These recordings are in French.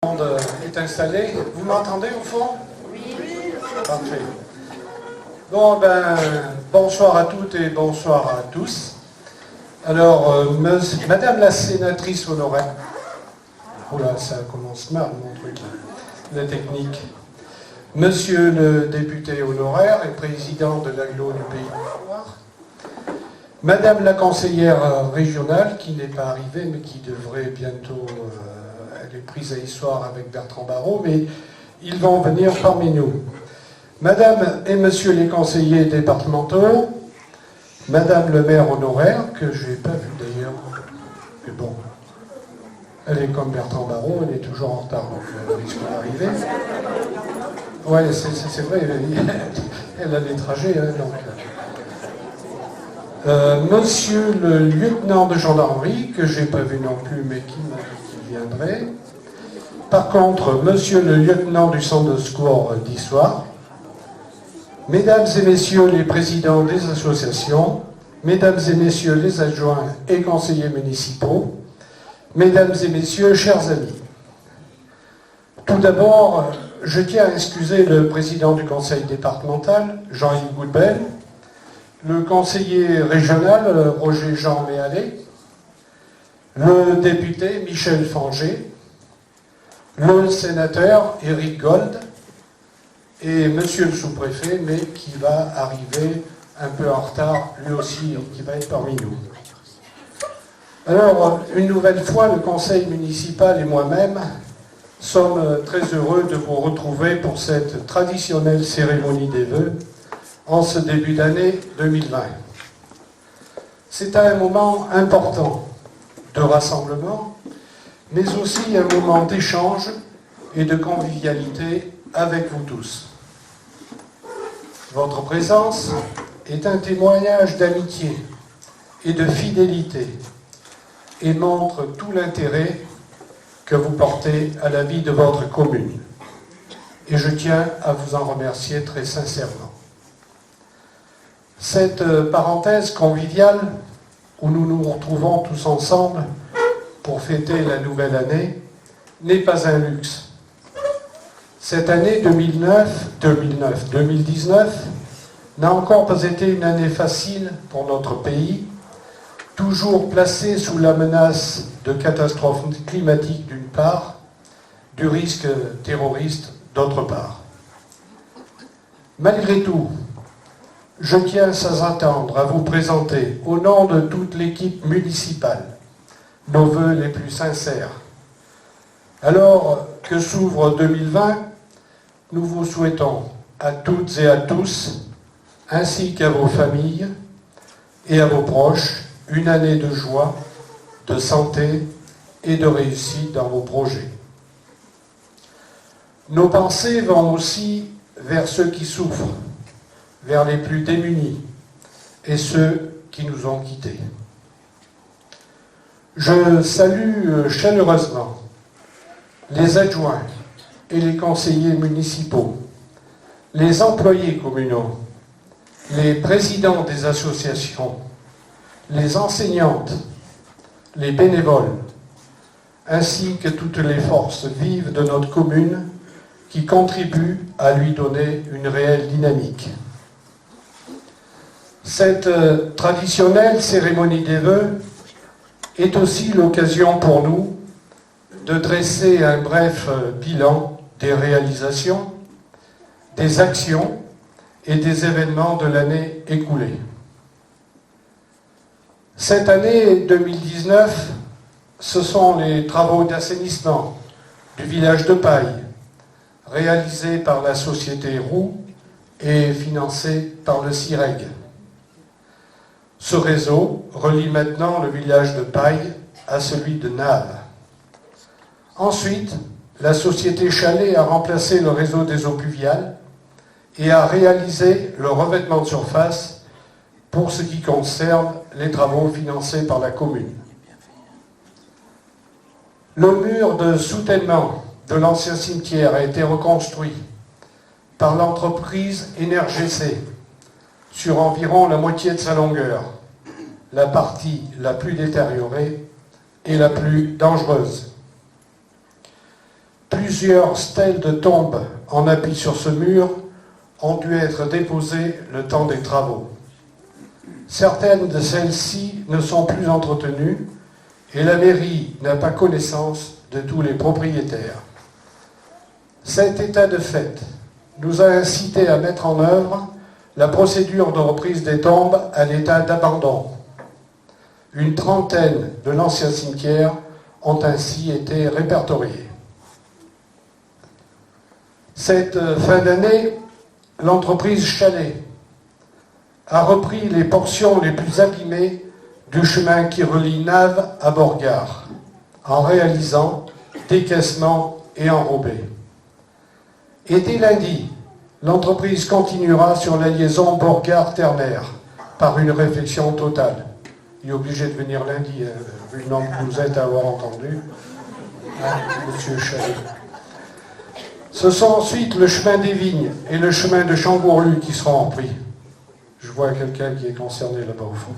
Le monde est installé. Vous m'entendez au fond? Oui. Parfait. Bon, bonsoir à toutes et bonsoir à tous. Alors, Madame la sénatrice honoraire. Oula, ça commence mal mon truc, la technique. Monsieur le député honoraire et président de l'Agglo du Pays de la Loire. Madame la conseillère régionale, qui n'est pas arrivée, mais qui devrait bientôt... elle est prise à Issoire avec Bertrand Barrault, mais ils vont venir parmi nous. Madame et monsieur les conseillers départementaux, Madame le maire honoraire, que je n'ai pas vu d'ailleurs, mais bon, elle est comme Bertrand Barrault, elle est toujours en retard, donc elle risque d'arriver. Ouais, c'est vrai, elle a des trajets, hein, donc... monsieur le lieutenant de gendarmerie, que j'ai pas vu non plus, mais qui m'a dit qu'il viendrait. Par contre, monsieur le lieutenant du centre de secours d'Issoire, mesdames et messieurs les présidents des associations, mesdames et messieurs les adjoints et conseillers municipaux, mesdames et messieurs, chers amis. Tout d'abord, je tiens à excuser le président du conseil départemental, Jean-Yves Goudbel, le conseiller régional, Roger-Jean Méallet, le député Michel Fanger, le sénateur Éric Gold et monsieur le sous-préfet, mais qui va arriver un peu en retard, lui aussi, qui va être parmi nous. Alors, une nouvelle fois, le conseil municipal et moi-même sommes très heureux de vous retrouver pour cette traditionnelle cérémonie des vœux en ce début d'année 2020. C'est un moment important de rassemblement, mais aussi un moment d'échange et de convivialité avec vous tous. Votre présence est un témoignage d'amitié et de fidélité et montre tout l'intérêt que vous portez à la vie de votre commune. Et je tiens à vous en remercier très sincèrement. Cette parenthèse conviviale où nous nous retrouvons tous ensemble pour fêter la nouvelle année n'est pas un luxe. Cette année 2019 n'a encore pas été une année facile pour notre pays, toujours placé sous la menace de catastrophes climatiques d'une part, du risque terroriste d'autre part. Malgré tout, je tiens sans attendre à vous présenter, au nom de toute l'équipe municipale, nos vœux les plus sincères. Alors que s'ouvre 2020, nous vous souhaitons à toutes et à tous, ainsi qu'à vos familles et à vos proches, une année de joie, de santé et de réussite dans vos projets. Nos pensées vont aussi vers ceux qui souffrent, vers les plus démunis et ceux qui nous ont quittés. Je salue chaleureusement les adjoints et les conseillers municipaux, les employés communaux, les présidents des associations, les enseignantes, les bénévoles, ainsi que toutes les forces vives de notre commune qui contribuent à lui donner une réelle dynamique. Cette traditionnelle cérémonie des vœux est aussi l'occasion pour nous de dresser un bref bilan des réalisations, des actions et des événements de l'année écoulée. Cette année 2019, ce sont les travaux d'assainissement du village de Paille, réalisés par la société Roux et financés par le CIREG. Ce réseau relie maintenant le village de Paille à celui de Naves. Ensuite, la société Chalet a remplacé le réseau des eaux pluviales et a réalisé le revêtement de surface pour ce qui concerne les travaux financés par la commune. Le mur de soutènement de l'ancien cimetière a été reconstruit par l'entreprise Énergécé sur environ la moitié de sa longueur, la partie la plus détériorée et la plus dangereuse. Plusieurs stèles de tombes en appui sur ce mur ont dû être déposées le temps des travaux. Certaines de celles-ci ne sont plus entretenues et la mairie n'a pas connaissance de tous les propriétaires. Cet état de fait nous a incité à mettre en œuvre la procédure de reprise des tombes à l'état d'abandon. Une trentaine de l'ancien cimetière ont ainsi été répertoriés. Cette fin d'année, l'entreprise Chalet a repris les portions les plus abîmées du chemin qui relie Naves à Borgard, en réalisant décaissements et enrobés. Et dès lundi, l'entreprise continuera sur la liaison Borgard-Terre-Mer par une réfection totale. Il est obligé de venir lundi, vu le nombre que vous êtes à avoir entendu, hein, Monsieur Chalet. Ce sont ensuite le chemin des Vignes et le chemin de Chambourlu qui seront repris. Je vois quelqu'un qui est concerné là-bas au fond.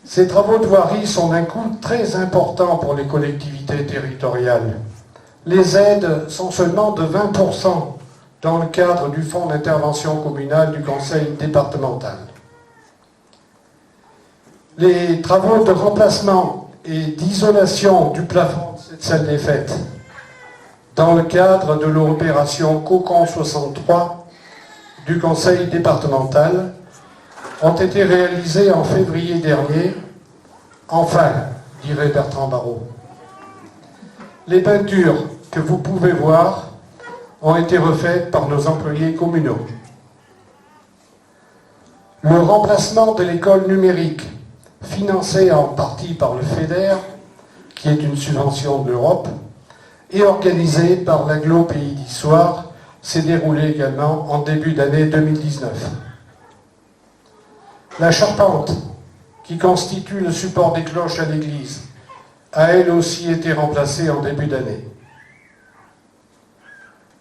Ces travaux de voirie sont d'un coût très important pour les collectivités territoriales. Les aides sont seulement de 20% dans le cadre du fonds d'intervention communale du conseil départemental. Les travaux de remplacement et d'isolation du plafond de cette salle des fêtes, dans le cadre de l'opération Cocon 63 du conseil départemental, ont été réalisés en février dernier, enfin, dirait Bertrand Barrault. Les peintures que vous pouvez voir ont été refaites par nos employés communaux. Le remplacement de l'école numérique, financé en partie par le FEDER, qui est une subvention de l'Europe, et organisé par l'Aglo Pays d'Issoire, s'est déroulé également en début d'année 2019. La charpente, qui constitue le support des cloches à l'église, a elle aussi été remplacée en début d'année.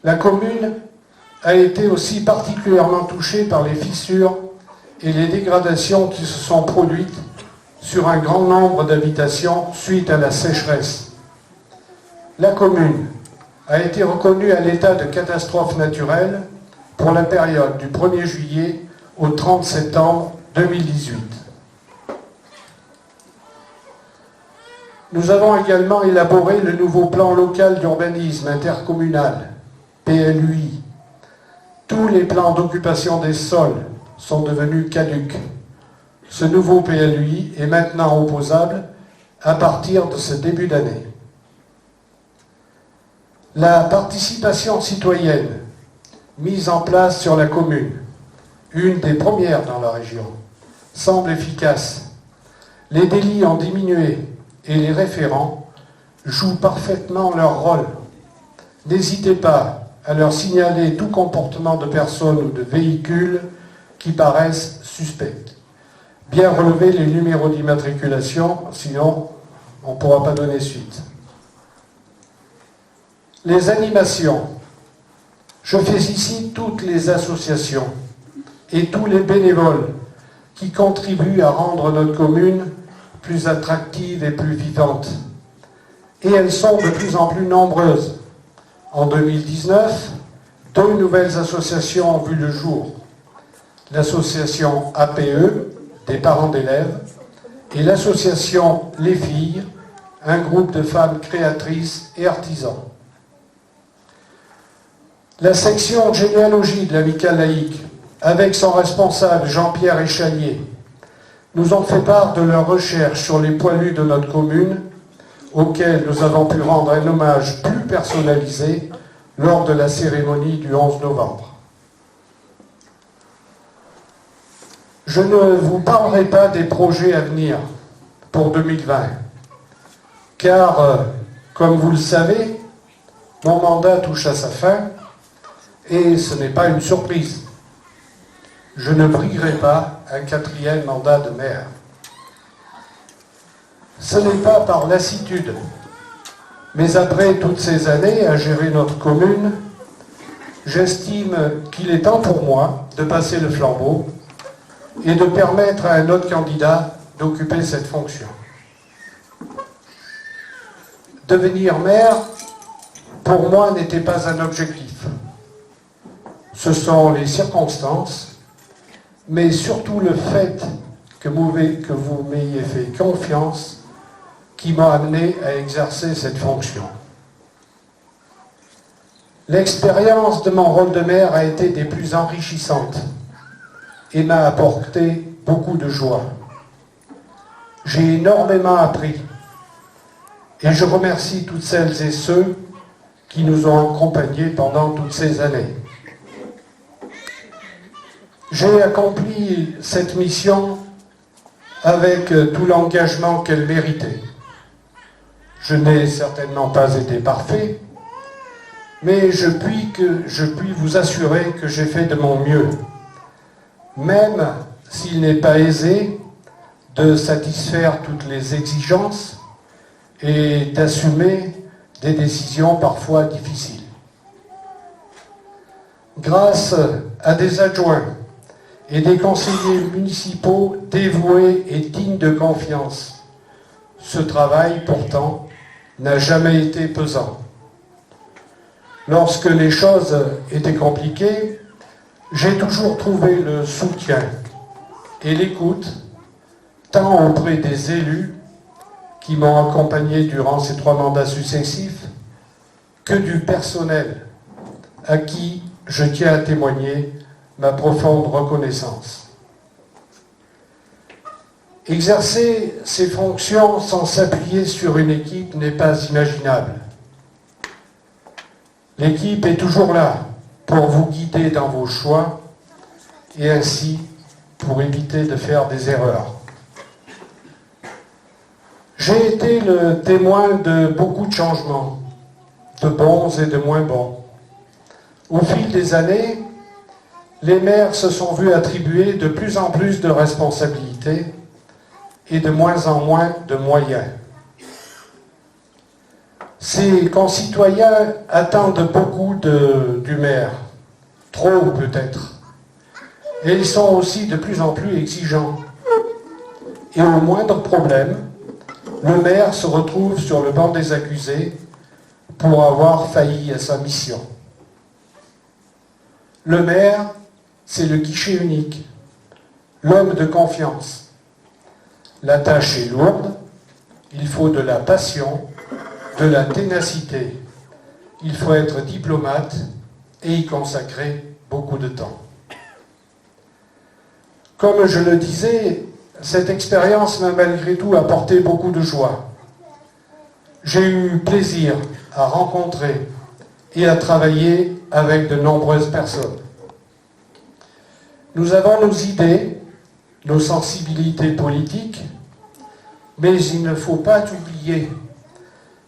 La commune a été aussi particulièrement touchée par les fissures et les dégradations qui se sont produites sur un grand nombre d'habitations suite à la sécheresse. La commune a été reconnue à l'état de catastrophe naturelle pour la période du 1er juillet au 30 septembre 2018. Nous avons également élaboré le nouveau plan local d'urbanisme intercommunal, PLUI. Tous les plans d'occupation des sols sont devenus caducs. Ce nouveau PLUI est maintenant opposable à partir de ce début d'année. La participation citoyenne mise en place sur la commune, une des premières dans la région, semble efficace. Les délits ont diminué et les référents jouent parfaitement leur rôle. N'hésitez pas à leur signaler tout comportement de personnes ou de véhicules qui paraissent suspects. Bien relever les numéros d'immatriculation, sinon on ne pourra pas donner suite. Les animations. Je fais ici toutes les associations et tous les bénévoles qui contribuent à rendre notre commune plus attractive et plus vivante. Et elles sont de plus en plus nombreuses. En 2019, 2 nouvelles associations ont vu le jour. L'association APE, des parents d'élèves, et l'association Les Filles, un groupe de femmes créatrices et artisans. La section généalogie de l'Amicale laïque, avec son responsable Jean-Pierre Échalier, nous ont fait part de leurs recherches sur les poilus de notre commune, auxquels nous avons pu rendre un hommage plus personnalisé lors de la cérémonie du 11 novembre. Je ne vous parlerai pas des projets à venir pour 2020, car, comme vous le savez, mon mandat touche à sa fin, et ce n'est pas une surprise. Je ne briguerai pas un 4e mandat de maire. Ce n'est pas par lassitude, mais après toutes ces années à gérer notre commune, j'estime qu'il est temps pour moi de passer le flambeau et de permettre à un autre candidat d'occuper cette fonction. Devenir maire pour moi, n'était pas un objectif. Ce sont les circonstances, mais surtout le fait que vous m'ayez fait confiance qui m'a amené à exercer cette fonction. L'expérience de mon rôle de maire a été des plus enrichissantes et m'a apporté beaucoup de joie. J'ai énormément appris et je remercie toutes celles et ceux qui nous ont accompagnés pendant toutes ces années. J'ai accompli cette mission avec tout l'engagement qu'elle méritait. Je n'ai certainement pas été parfait, mais je puis vous assurer que j'ai fait de mon mieux, même s'il n'est pas aisé de satisfaire toutes les exigences et d'assumer des décisions parfois difficiles. Grâce à des adjoints et des conseillers municipaux dévoués et dignes de confiance, ce travail, pourtant, n'a jamais été pesant. Lorsque les choses étaient compliquées, j'ai toujours trouvé le soutien et l'écoute, tant auprès des élus qui m'ont accompagné durant ces 3 mandats successifs, que du personnel à qui je tiens à témoigner ma profonde reconnaissance. Exercer ces fonctions sans s'appuyer sur une équipe n'est pas imaginable. L'équipe est toujours là pour vous guider dans vos choix et ainsi pour éviter de faire des erreurs. J'ai été le témoin de beaucoup de changements, de bons et de moins bons. Au fil des années, les maires se sont vus attribuer de plus en plus de responsabilités et de moins en moins de moyens. Ces concitoyens attendent beaucoup du maire, trop peut-être, et ils sont aussi de plus en plus exigeants. Et au moindre problème, le maire se retrouve sur le banc des accusés pour avoir failli à sa mission. Le maire, c'est le guichet unique, l'homme de confiance. La tâche est lourde, il faut de la passion, de la ténacité. Il faut être diplomate et y consacrer beaucoup de temps. Comme je le disais, cette expérience m'a malgré tout apporté beaucoup de joie. J'ai eu plaisir à rencontrer et à travailler avec de nombreuses personnes. Nous avons nos idées, nos sensibilités politiques, mais il ne faut pas oublier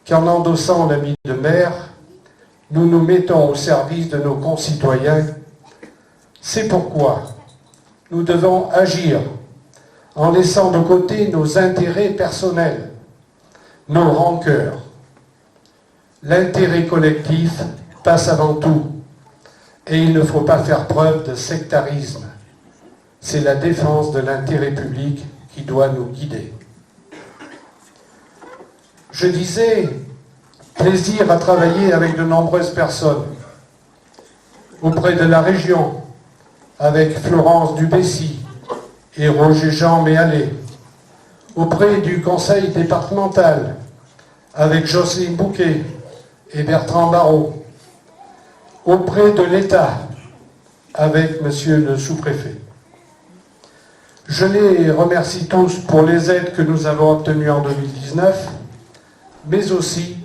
qu'en endossant l'habit de maire, nous nous mettons au service de nos concitoyens. C'est pourquoi nous devons agir en laissant de côté nos intérêts personnels, nos rancœurs. L'intérêt collectif passe avant tout, et il ne faut pas faire preuve de sectarisme. C'est la défense de l'intérêt public qui doit nous guider. Je disais, plaisir à travailler avec de nombreuses personnes, auprès de la région, avec Florence Dubessy et Roger-Jean Méallet, auprès du conseil départemental, avec Jocelyne Bouquet et Bertrand Barrault, auprès de l'État, avec Monsieur le sous-préfet. Je les remercie tous pour les aides que nous avons obtenues en 2019, mais aussi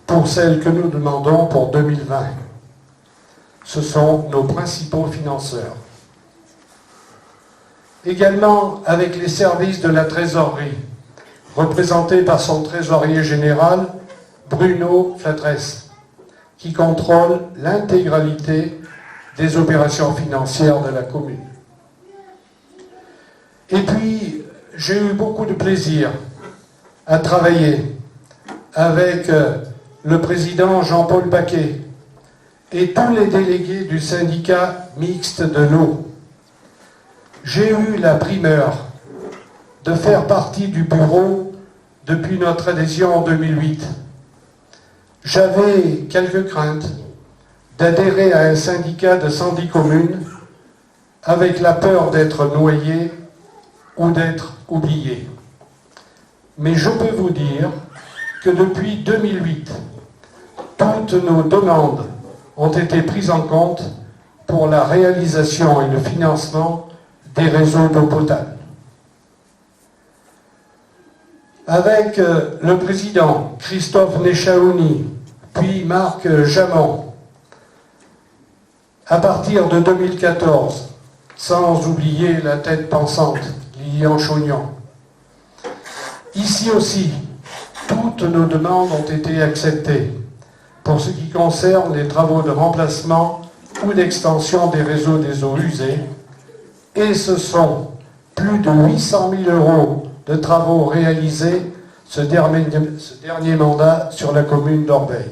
pour celles que nous demandons pour 2020. Ce sont nos principaux financeurs. Également avec les services de la trésorerie, représentés par son trésorier général, Bruno Flatresse, qui contrôle l'intégralité des opérations financières de la commune. Et puis, j'ai eu beaucoup de plaisir à travailler avec le président Jean-Paul Paquet et tous les délégués du syndicat mixte de l'eau. J'ai eu la primeur de faire partie du bureau depuis notre adhésion en 2008. J'avais quelques craintes d'adhérer à un syndicat de 110 communes avec la peur d'être noyé ou d'être oublié. Mais je peux vous dire que depuis 2008, toutes nos demandes ont été prises en compte pour la réalisation et le financement des réseaux d'eau potable. Avec le président Christophe Nechaouni, puis Marc Jamon, à partir de 2014, sans oublier la tête pensante, Lilian Chaugnon. Ici aussi, toutes nos demandes ont été acceptées pour ce qui concerne les travaux de remplacement ou d'extension des réseaux des eaux usées, et ce sont plus de 800 000 € de travaux réalisés ce dernier mandat sur la commune d'Orbeil.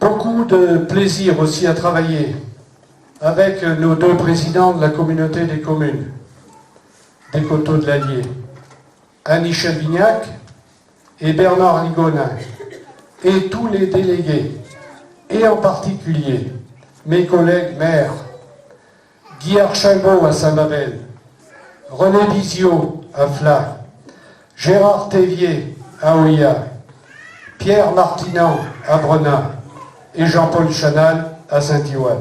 Beaucoup de plaisir aussi à travailler avec nos deux présidents de la communauté des communes des Coteaux de l'Allier, Annie Chavignac et Bernard Ligonin, et tous les délégués, et en particulier mes collègues maires, Guy Archambault à Saint-Babel, René Bizio à Flins, Gérard Thévier à Oya, Pierre Martinan à Brenat et Jean-Paul Chanal à Saint-Iwan,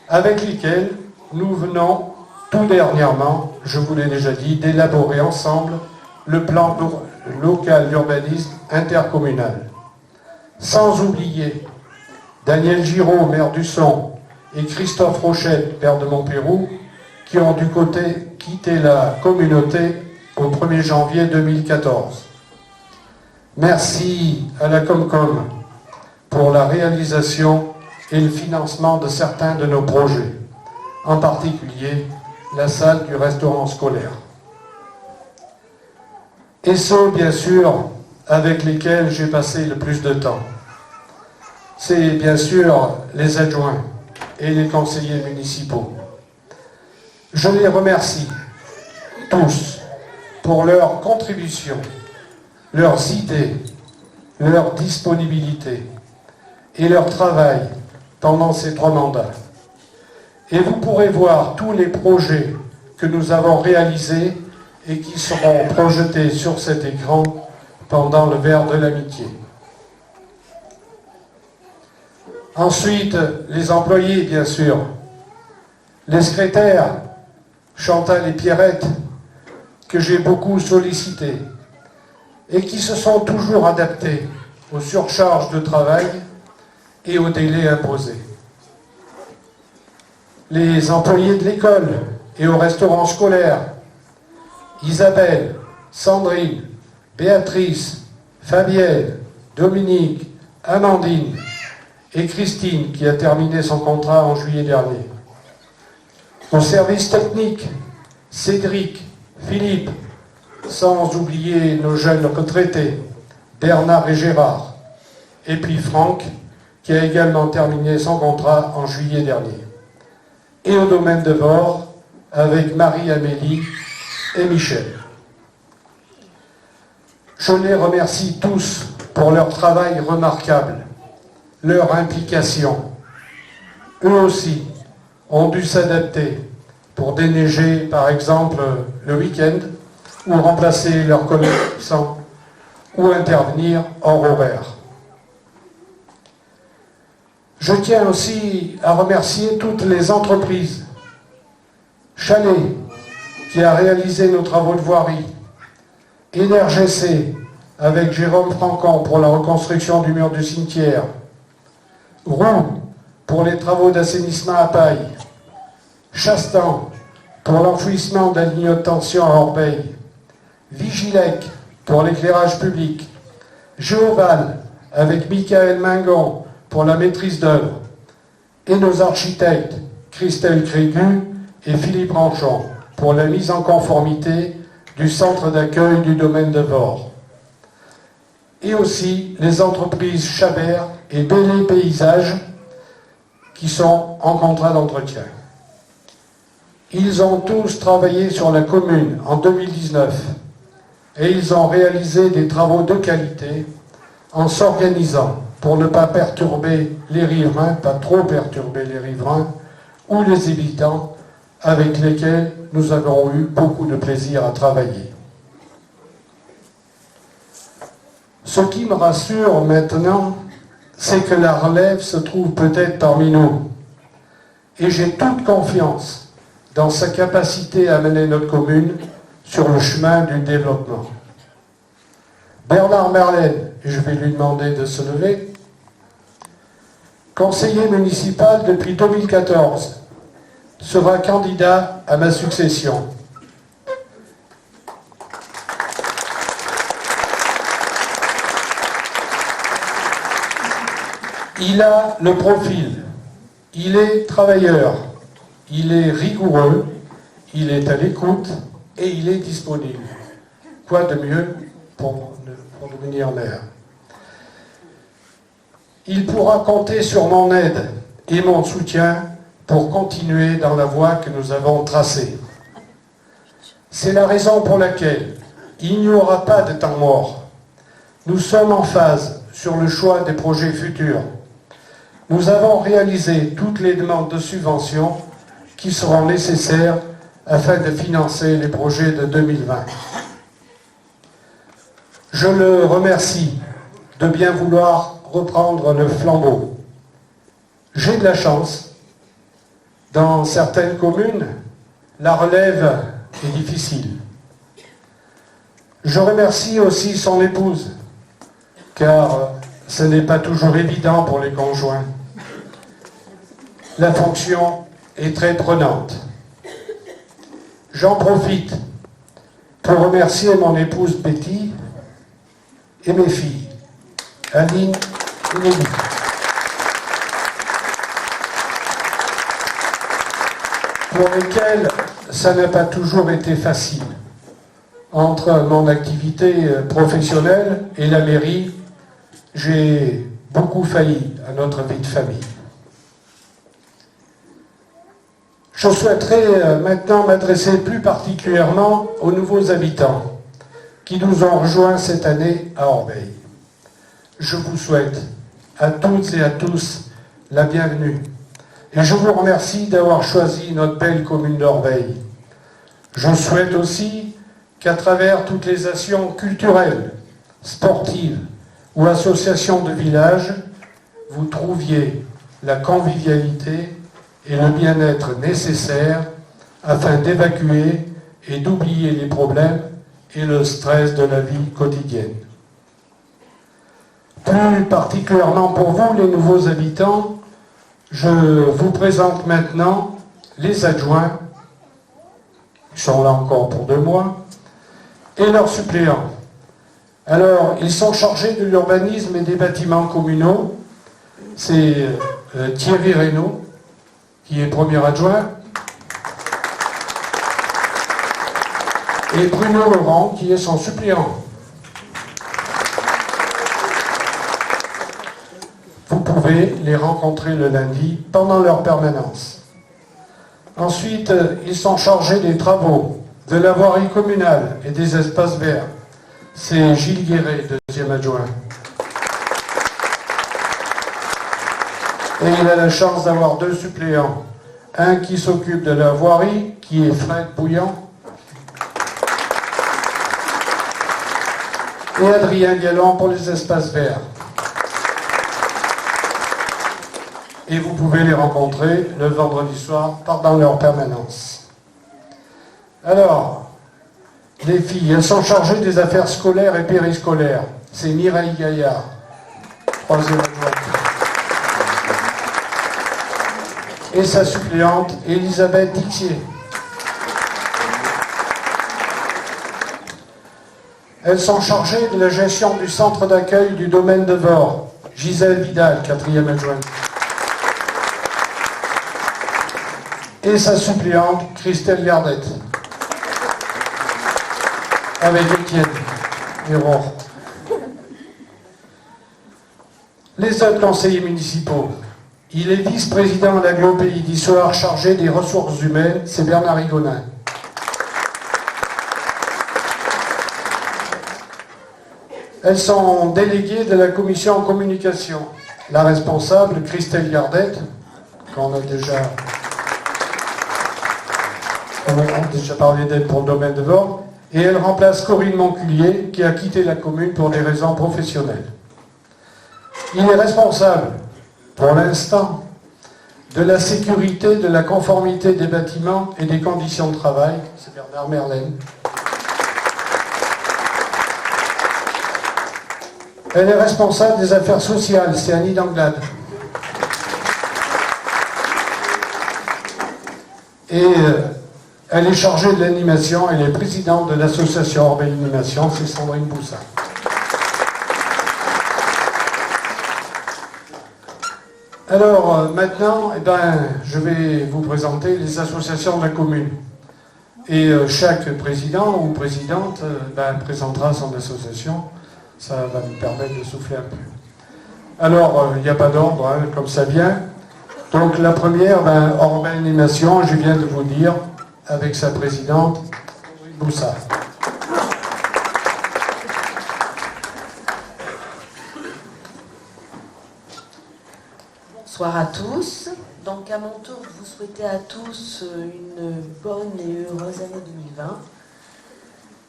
avec lesquels nous venons tout dernièrement, je vous l'ai déjà dit, d'élaborer ensemble le plan local d'urbanisme intercommunal. Sans oublier Daniel Giraud, maire d'Usson, et Christophe Rochette, maire de Montpérou, qui ont dû quitter la communauté au 1er janvier 2014. Merci à la Comcom pour la réalisation et le financement de certains de nos projets, en particulier la salle du restaurant scolaire. Et ceux, bien sûr, avec lesquels j'ai passé le plus de temps. C'est bien sûr les adjoints et les conseillers municipaux. Je les remercie tous pour leur contribution, leurs idées, leur disponibilité et leur travail pendant ces 3 mandats. Et vous pourrez voir tous les projets que nous avons réalisés et qui seront projetés sur cet écran pendant le verre de l'amitié. Ensuite, les employés, bien sûr, les secrétaires, Chantal et Pierrette, que j'ai beaucoup sollicités et qui se sont toujours adaptés aux surcharges de travail et aux délais imposés. Les employés de l'école et au restaurant scolaire, Isabelle, Sandrine, Béatrice, Fabienne, Dominique, Amandine et Christine, qui a terminé son contrat en juillet dernier. Au service technique, Cédric, Philippe, sans oublier nos jeunes retraités, Bernard et Gérard, et puis Franck, qui a également terminé son contrat en juillet dernier. Et au domaine de Vore, avec Marie-Amélie et Michel. Je les remercie tous pour leur travail remarquable, leur implication. Eux aussi ont dû s'adapter pour déneiger, par exemple, le week-end, ou remplacer leurs collègues absents, ou intervenir hors horaire. Je tiens aussi à remercier toutes les entreprises. Chalet, qui a réalisé nos travaux de voirie. NRGC, avec Jérôme Francon pour la reconstruction du mur du cimetière. Roux, pour les travaux d'assainissement à Paille. Chastan, pour l'enfouissement de la ligne haute tension à Orbeil. Vigilec, pour l'éclairage public. Géoval, avec Michael Mingon, pour la maîtrise d'œuvre. Et nos architectes, Christelle Crégu et Philippe Ranchon, pour la mise en conformité du centre d'accueil du domaine de Vore. Et aussi les entreprises Chabert et Bellé Paysages qui sont en contrat d'entretien. Ils ont tous travaillé sur la commune en 2019 et ils ont réalisé des travaux de qualité en s'organisant pour ne pas perturber les riverains, pas trop perturber les riverains ou les habitants avec lesquels nous avons eu beaucoup de plaisir à travailler. Ce qui me rassure maintenant, c'est que la relève se trouve peut-être parmi nous. Et j'ai toute confiance dans sa capacité à mener notre commune sur le chemin du développement. Bernard Merlène, et je vais lui demander de se lever, conseiller municipal depuis 2014, sera candidat à ma succession. Il a le profil, il est travailleur, il est rigoureux, il est à l'écoute et il est disponible. Quoi de mieux pour devenir maire? Il pourra compter sur mon aide et mon soutien pour continuer dans la voie que nous avons tracée. C'est la raison pour laquelle il n'y aura pas de temps mort. Nous sommes en phase sur le choix des projets futurs. Nous avons réalisé toutes les demandes de subventions qui seront nécessaires afin de financer les projets de 2020. Je le remercie de bien vouloir reprendre le flambeau. J'ai de la chance. Dans certaines communes, la relève est difficile. Je remercie aussi son épouse, car ce n'est pas toujours évident pour les conjoints. La fonction est très prenante. J'en profite pour remercier mon épouse Betty et mes filles, Aline et Nelly. Pour lesquelles ça n'a pas toujours été facile. Entre mon activité professionnelle et la mairie, j'ai beaucoup failli à notre vie de famille. Je souhaiterais maintenant m'adresser plus particulièrement aux nouveaux habitants qui nous ont rejoints cette année à Orbeil. Je vous souhaite à toutes et à tous la bienvenue et je vous remercie d'avoir choisi notre belle commune d'Orbeil. Je souhaite aussi qu'à travers toutes les actions culturelles, sportives ou associations de village, vous trouviez la convivialité et le bien-être nécessaires afin d'évacuer et d'oublier les problèmes et le stress de la vie quotidienne. Plus particulièrement pour vous, les nouveaux habitants, je vous présente maintenant les adjoints, ils sont là encore pour 2 mois, et leurs suppléants. Alors, ils sont chargés de l'urbanisme et des bâtiments communaux. C'est Thierry Reynaud, qui est premier adjoint, et Bruno Laurent, qui est son suppléant. Vous pouvez les rencontrer le lundi pendant leur permanence. Ensuite, ils sont chargés des travaux, de la voirie communale et des espaces verts. C'est Gilles Guéret, deuxième adjoint. Et il a la chance d'avoir 2 suppléants. Un qui s'occupe de la voirie, qui est Fred Bouillant, et Adrien Gallon pour les espaces verts. Et vous pouvez les rencontrer le vendredi soir pendant leur permanence. Alors, les filles, elles sont chargées des affaires scolaires et périscolaires. C'est Mireille Gaillard, troisième adjointe. Et sa suppléante, Elisabeth Dixier. Elles sont chargées de la gestion du centre d'accueil du domaine de Vore. Gisèle Vidal, quatrième adjointe. Et sa suppléante, Christelle Gardette. Avec Étienne et Aurore. Les autres conseillers municipaux. Il est vice-président à l'Aglo Pays d'Issoire chargé des ressources humaines, c'est Bernard Higonin. Elles sont déléguées de la commission en communication. La responsable, Christelle Gardette, qu'on a déjà parlé d'elle pour le domaine de l'ordre, et elle remplace Corinne Monculier, qui a quitté la commune pour des raisons professionnelles. Il est responsable, pour l'instant, de la sécurité, de la conformité des bâtiments et des conditions de travail. C'est Bernard Merlin. Elle est responsable des affaires sociales, c'est Annie Danglade. Et elle est chargée de l'animation, elle est présidente de l'association Orbel Animation, c'est Sandrine Boussin. Alors maintenant, je vais vous présenter les associations de la commune. Et chaque président ou présidente présentera son association. Ça va me permettre de souffler un peu. Alors, il n'y a pas d'ordre, hein, comme ça vient. Donc la première, Orbel Animation, je viens de vous dire, avec sa présidente, Boussa. Bonsoir à tous. Donc à mon tour, vous souhaitez à tous une bonne et heureuse année 2020.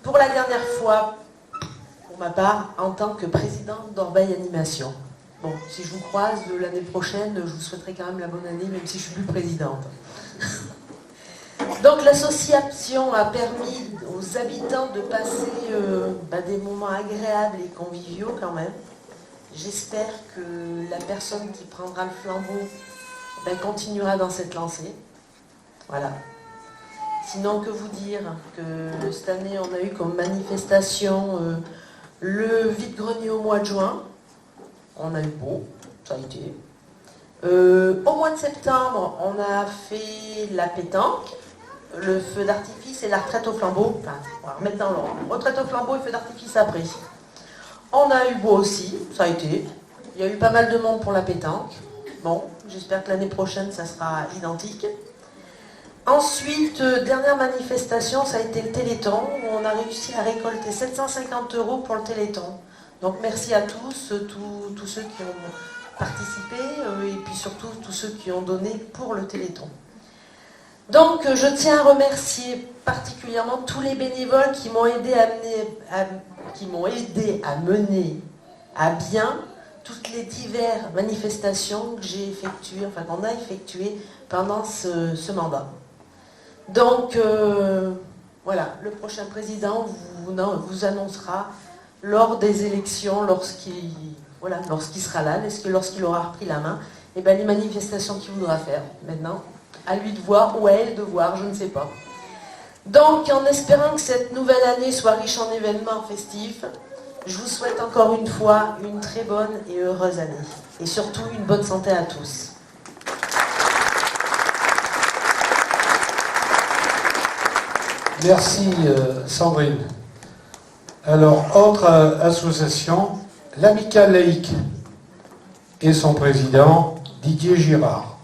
Pour la dernière fois, pour ma part, en tant que présidente d'Orbel Animation. Bon, si je vous croise l'année prochaine, je vous souhaiterai quand même la bonne année, même si je ne suis plus présidente. Donc l'association a permis aux habitants de passer des moments agréables et conviviaux quand même. J'espère que la personne qui prendra le flambeau continuera dans cette lancée. Voilà. Sinon, que vous dire que cette année, on a eu comme manifestation le vide-grenier au mois de juin. On a eu beau, ça a été. Au mois de septembre, on a fait la pétanque, le feu d'artifice et la retraite au flambeau. Enfin, on va remettre dans l'ordre. Retraite au flambeau et feu d'artifice après. On a eu beau aussi, ça a été. Il y a eu pas mal de monde pour la pétanque. Bon, j'espère que l'année prochaine, ça sera identique. Ensuite, dernière manifestation, ça a été le Téléthon, où on a réussi à récolter 750 € pour le Téléthon. Donc merci à tous ceux qui ont participé, et puis surtout tous ceux qui ont donné pour le Téléthon. Donc je tiens à remercier particulièrement tous les bénévoles qui m'ont aidé à mener à bien toutes les diverses manifestations que j'ai effectuées, enfin qu'on a effectuées pendant ce mandat. Donc voilà, le prochain président vous annoncera lors des élections, lorsqu'il sera là, lorsqu'il aura repris la main, les manifestations qu'il voudra faire. Maintenant, à lui de voir, ou à elle de voir, je ne sais pas. Donc, en espérant que cette nouvelle année soit riche en événements festifs, je vous souhaite encore une fois une très bonne et heureuse année. Et surtout, une bonne santé à tous. Merci Sandrine. Alors, autre association, l'Amicale laïque et son président, Didier Girard.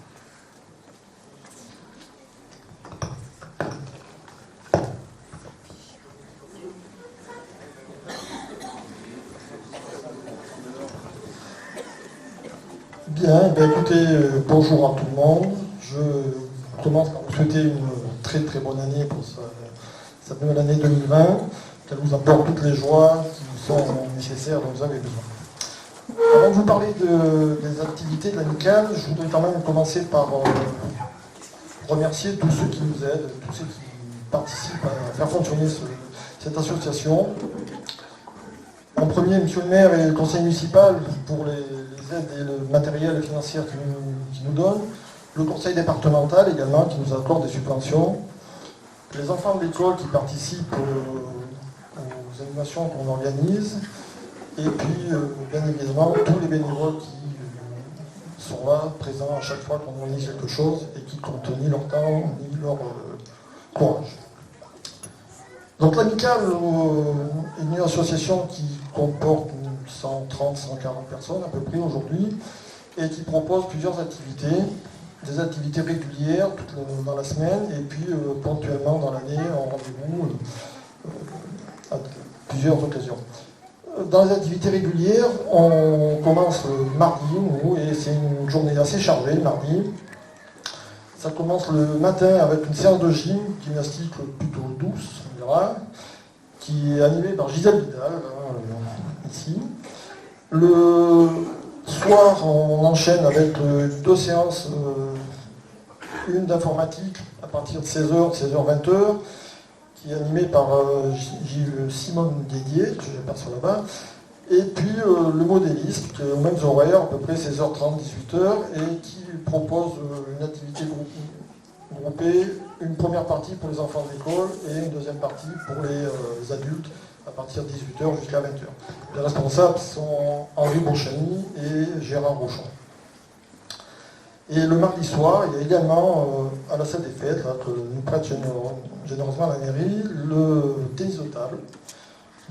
Bien, écoutez, bonjour à tout le monde. Je commence par vous souhaiter une très très bonne année pour cette nouvelle année 2020, qu'elle vous apporte toutes les joies qui vous sont nécessaires, dont vous avez besoin. Avant de vous parler des activités de l'Amicale, je voudrais quand même commencer par remercier tous ceux qui nous aident, tous ceux qui participent à faire fonctionner cette association. En premier, monsieur le maire et le conseil municipal pour les aides et le matériel financier qui nous donnent, le conseil départemental également qui nous accorde des subventions, les enfants de l'école qui participent aux animations qu'on organise, et puis bien évidemment tous les bénévoles qui sont là, présents à chaque fois qu'on organise quelque chose et qui comptent ni leur temps ni leur courage. Donc l'Amicale est une association qui comporte 130, 140 personnes à peu près aujourd'hui et qui propose plusieurs activités, des activités régulières dans la semaine et puis ponctuellement dans l'année en rendez-vous à plusieurs occasions. dans les activités régulières, on commence le mardi, nous, et c'est une journée assez chargée le mardi. Ça commence le matin avec une séance de gymnastique plutôt douce, on dira, qui est animée par Gisèle Vidal, ici. Le soir, on enchaîne avec 2 séances, une d'informatique à partir de 16h, 16h-20h, qui est animée par Simone Dédier, que j'aperçois là-bas, et puis le modélisme, qui est aux mêmes horaires, à peu près 16h30, 18h, et qui propose une activité groupée, une première partie pour les enfants d'école et une deuxième partie pour les adultes, à partir de 18h jusqu'à 20h. Les responsables sont Henri Beaucheny et Gérard Rochon. Et le mardi soir, il y a également à la salle des fêtes, là, que nous prête généreusement la mairie, le tennis de table.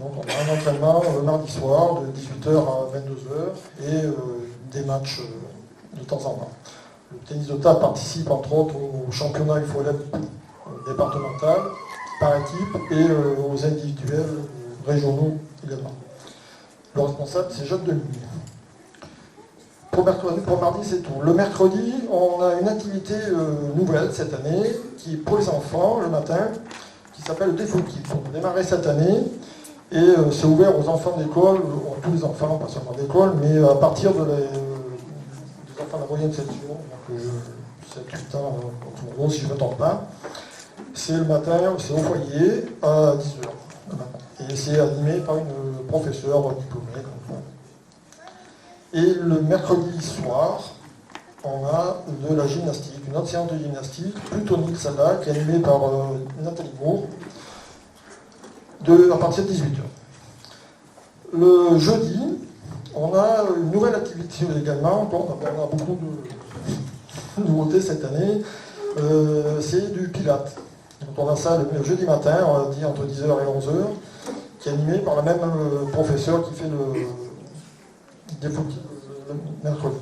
Donc on a un entraînement le mardi soir de 18h à 22h et des matchs de temps en temps. Le tennis de table participe entre autres au championnat UFOLEP départemental par équipe et aux individuels régionaux également. Le responsable, c'est Jacques Denis. Pour mardi, c'est tout. Le mercredi, on a une activité nouvelle cette année, qui est pour les enfants, le matin, qui s'appelle le Défaut Kids. On a démarré cette année, et c'est ouvert aux enfants d'école, tous les enfants, pas seulement d'école, mais à partir des enfants de la moyenne section, donc 7-8 ans, en gros, si je ne me trompe pas. C'est le matin, c'est au foyer, à 10h. Et c'est animé par une professeure diplômée. Et le mercredi soir, on a de la gymnastique, une autre séance de gymnastique, plutôt Nil Sada, qui est animée par Nathalie Moore, à partir de 18h. Le jeudi, on a une nouvelle activité également, on a beaucoup de nouveautés cette année, c'est du Pilates. Donc on a ça le jeudi matin, on a dit entre 10h et 11h, qui est animé par la même professeure qui fait le mercredi.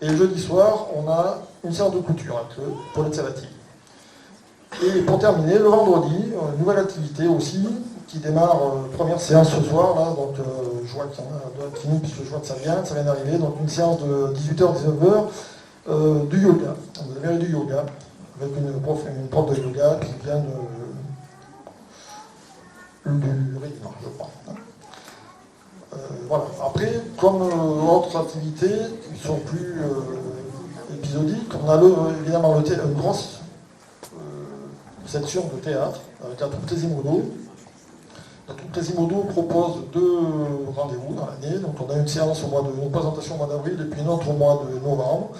Et le jeudi soir, on a une séance de couture avec Paulette Salati. Et pour terminer, le vendredi, une nouvelle activité aussi, qui démarre, première séance ce soir, là, donc je vois qu'il y en a d'autres qui finissent, puisque je vois que ça vient d'arriver, donc une séance de 18h-19h, du yoga, de la mairie du yoga, avec une prof de yoga qui vient du Réunion, je crois. Voilà. Après, comme autres activités qui sont plus épisodiques, on a évidemment une grosse section de théâtre avec la troupe Quasimodo. La troupe Quasimodo propose 2 rendez-vous dans l'année. Donc on a une séance une présentation au mois d'avril et puis une autre au mois de novembre.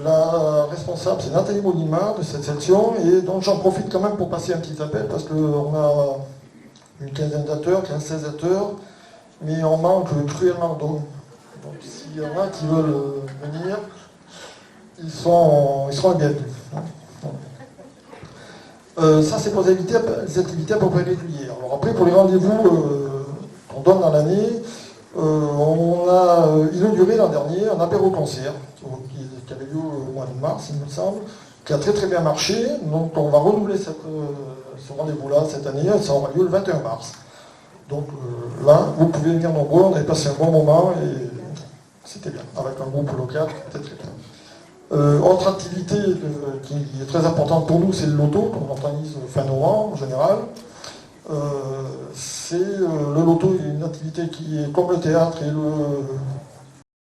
La responsable, c'est Nathalie Molima de cette section, et donc j'en profite quand même pour passer un petit appel parce qu'on a une quinzaine d'acteurs, 15-16 acteurs. Mais on manque cruellement d'hommes. Donc s'il y en a qui veulent venir, ils seront bienvenus. Ça c'est pour les activités à peu près régulières. Alors après pour les rendez-vous qu'on donne dans l'année, on a inauguré l'an dernier un apéro-concert qui avait lieu au mois de mars, il me semble, qui a très très bien marché. Donc on va renouveler ce rendez-vous-là cette année, ça aura lieu le 21 mars. Donc là, vous pouvez venir nombreux, on avait passé un bon moment et c'était bien, avec un groupe local, c'était très bien. Autre activité qui est très importante pour nous, c'est le loto, qu'on organise fin novembre en général. Le loto est une activité qui est comme le théâtre et